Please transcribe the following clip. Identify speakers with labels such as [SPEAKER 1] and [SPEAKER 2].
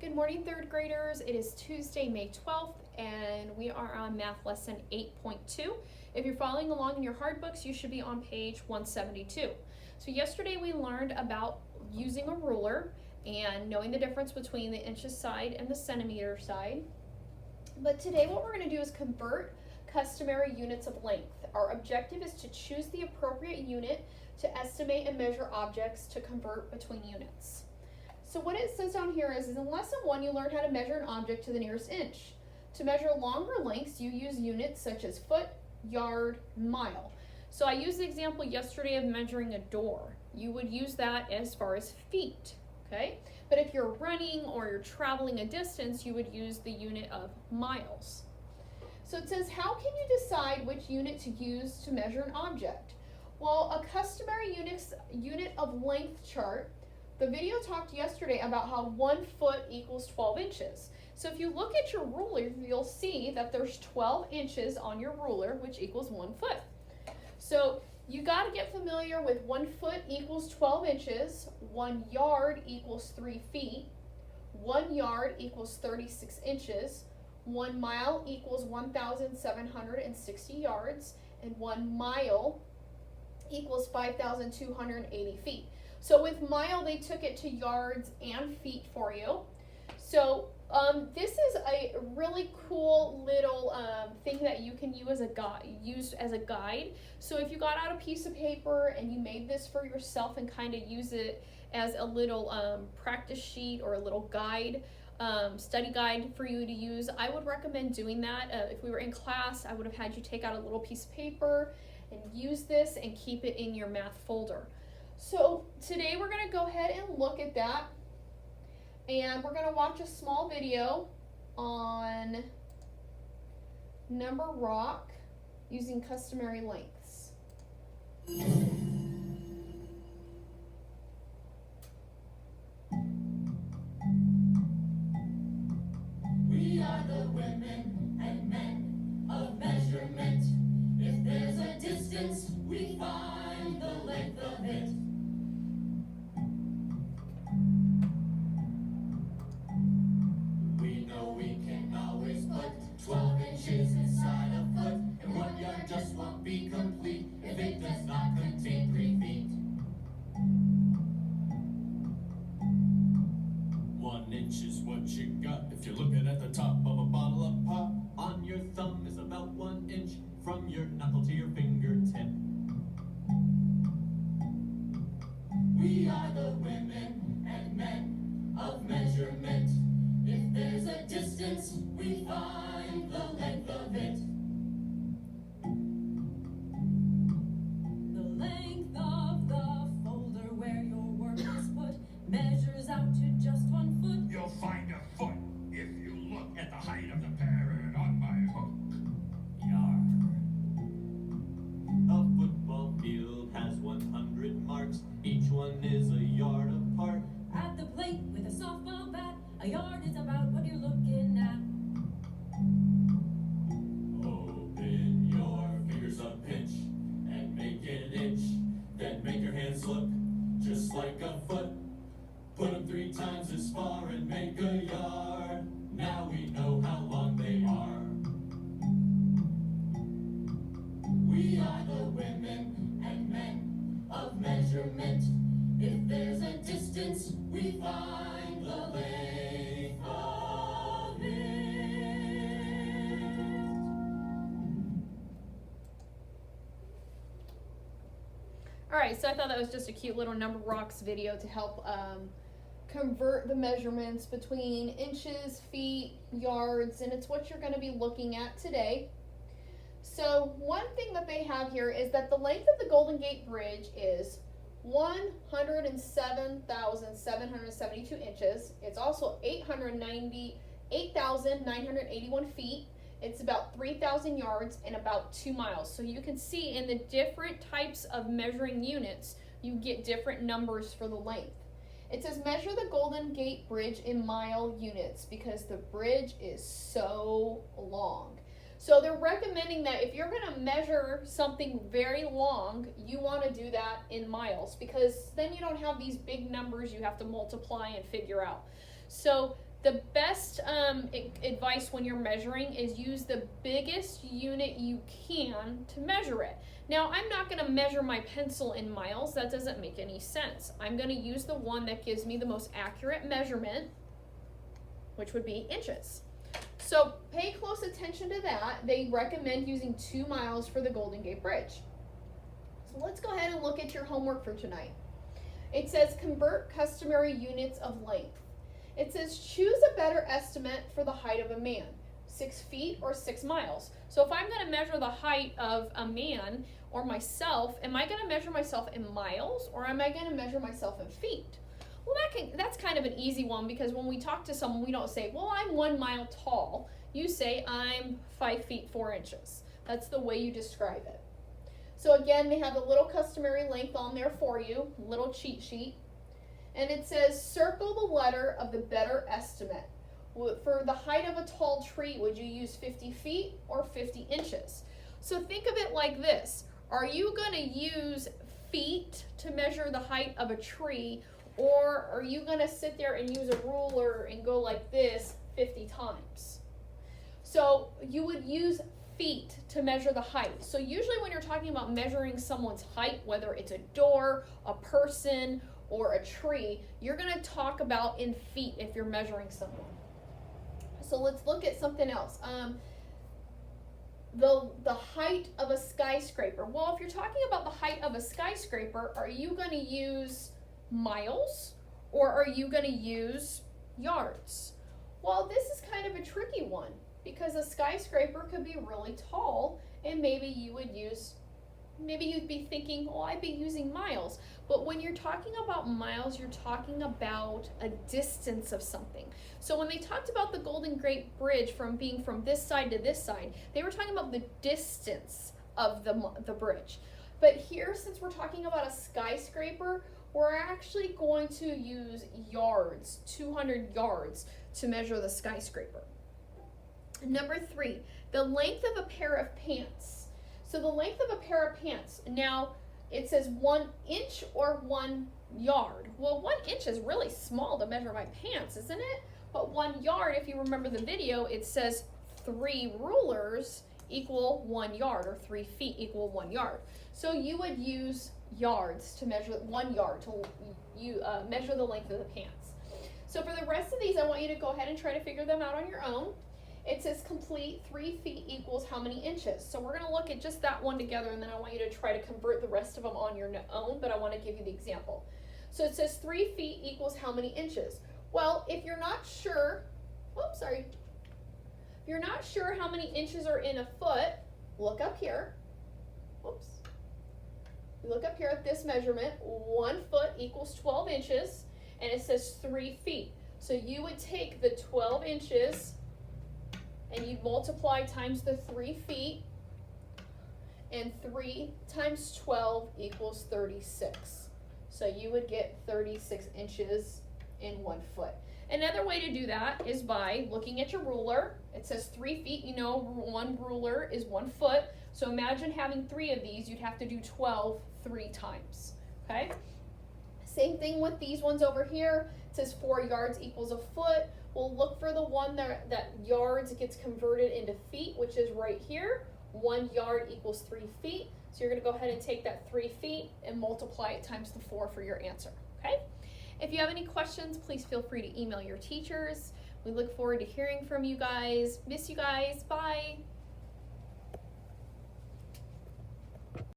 [SPEAKER 1] Good morning, third graders. It is Tuesday, May 12th, and we are on math lesson 8.2. If you're following along in your hard books, you should be on page 172. So yesterday we learned about using a ruler and knowing the difference between the inches side and the centimeter side. But today what we're going to do is convert customary units of length. Our objective is to choose the appropriate unit to estimate and measure objects to convert between units. So what it says down here is in lesson 1 you learn how to measure an object to the nearest inch. To measure longer lengths you use units such as foot, yard, mile. So I used the example yesterday of measuring a door. You would use that as far as feet, okay? But if you're running or you're traveling a distance, you would use the unit of miles. So it says, how can you decide which unit to use to measure an object? Well, a customary unit of length chart. The video talked yesterday about how 1 foot equals 12 inches. So if you look at your ruler, you'll see that there's 12 inches on your ruler, which equals 1 foot. So you got to get familiar with 1 foot equals 12 inches, 1 yard equals 3 feet, 1 yard equals 36 inches, 1 mile equals 1,760 yards, and 1 mile equals 5,280 feet. So with mile, they took it to yards and feet for you. So this is a really cool little thing that you can use as a guide. So if you got out a piece of paper and you made this for yourself and kind of use it as a little practice sheet or a little guide, study guide for you to use, I would recommend doing that. If we were in class, I would have had you take out a little piece of paper and use this and keep it in your math folder. So today we're going to go ahead and look at that, and we're going to watch a small video on number rock using customary lengths.
[SPEAKER 2] We are the women and men of measurement. If there's a distance, we find the length of it. We know we can always put 12 inches inside a foot, and 1 yard just won't be complete if it does not contain 3 feet.
[SPEAKER 3] 1 inch is what you got if you're looking at the top of a bottle of pop. On your thumb is about 1 inch from your knuckle to your fingertip.
[SPEAKER 2] We are the women and men of measurement. If there's a distance, we find the length of it.
[SPEAKER 4] The length of the folder where your work is put measures out to just 1 foot.
[SPEAKER 5] You'll find a foot if you look at the height of the parrot on my hook.
[SPEAKER 3] Yard. A football field has 100 marks. Each one is a yard apart.
[SPEAKER 4] At the plate with a softball bat, a yard is about what you're looking at.
[SPEAKER 3] Open your fingers a pinch and make an inch. Then make your hands look just like a foot. Put them 3 times as far and make a yard. Now we know how long they are.
[SPEAKER 2] We are the women and men of measurement. If there's a distance, we find the length of it.
[SPEAKER 1] Alright, so I thought that was just a cute little number rocks video to help convert the measurements between inches, feet, yards, and it's what you're going to be looking at today. So one thing that they have here is that the length of the Golden Gate Bridge is 107,772 inches. It's also 8,981 feet. It's about 3,000 yards and about 2 miles. So you can see in the different types of measuring units, you get different numbers for the length. It says measure the Golden Gate Bridge in mile units because the bridge is so long. So they're recommending that if you're going to measure something very long, you want to do that in miles because then you don't have these big numbers you have to multiply and figure out. So The best advice when you're measuring is use the biggest unit you can to measure it. Now, I'm not going to measure my pencil in miles. That doesn't make any sense. I'm going to use the one that gives me the most accurate measurement, which would be inches. So pay close attention to that. They recommend using 2 miles for the Golden Gate Bridge. So let's go ahead and look at your homework for tonight. It says convert customary units of length. It says choose a better estimate for the height of a man, 6 feet or 6 miles. So if I'm going to measure the height of a man or myself, am I going to measure myself in miles or am I going to measure myself in feet? Well, that's kind of an easy one, because when we talk to someone, we don't say, well, I'm 1 mile tall. You say, I'm 5 feet 4 inches. That's the way you describe it. So again, they have a little customary length on there for you, little cheat sheet. And it says, circle the letter of the better estimate. For the height of a tall tree, would you use 50 feet or 50 inches? So think of it like this. Are you going to use feet to measure the height of a tree, or are you going to sit there and use a ruler and go like this 50 times? So you would use feet to measure the height. So usually when you're talking about measuring someone's height, whether it's a door, a person, or a tree, you're going to talk about in feet if you're measuring someone. So let's look at something else. The height of a skyscraper. Well, if you're talking about the height of a skyscraper, are you going to use miles or are you going to use yards? Well, this is kind of a tricky one, because a skyscraper could be really tall and maybe you'd be thinking, oh, I'd be using miles. But when you're talking about miles, you're talking about a distance of something. So when they talked about the Golden Gate Bridge being from this side to this side, they were talking about the distance of the bridge. But here, since we're talking about a skyscraper, we're actually going to use yards, 200 yards, to measure the skyscraper. Number 3, the length of a pair of pants. So the length of a pair of pants. Now, it says 1 inch or 1 yard. Well, 1 inch is really small to measure my pants, isn't it? But 1 yard, if you remember the video, it says 3 rulers equal 1 yard, or 3 feet equal 1 yard. So you would use yards to measure 1 yard to measure the length of the pants. So for the rest of these, I want you to go ahead and try to figure them out on your own. It says complete 3 feet equals how many inches? So we're going to look at just that one together, and then I want you to try to convert the rest of them on your own, but I want to give you the example. So it says 3 feet equals how many inches? Well, if you're not sure, if you're not sure how many inches are in a foot, look up here. Look up here at this measurement. 1 foot equals 12 inches, and it says 3 feet. So you would take the 12 inches and you'd multiply times the 3 feet, and 3 times 12 equals 36. So you would get 36 inches in 1 foot. Another way to do that is by looking at your ruler. It says 3 feet, you know, 1 ruler is 1 foot. So imagine having 3 of these, you'd have to do 12 3 times, okay? Same thing with these ones over here. It says 4 yards equals a foot. We'll look for the one that yards gets converted into feet, which is right here. 1 yard equals 3 feet. So you're going to go ahead and take that 3 feet and multiply it times the 4 for your answer, okay? If you have any questions, please feel free to email your teachers. We look forward to hearing from you guys. Miss you guys. Bye.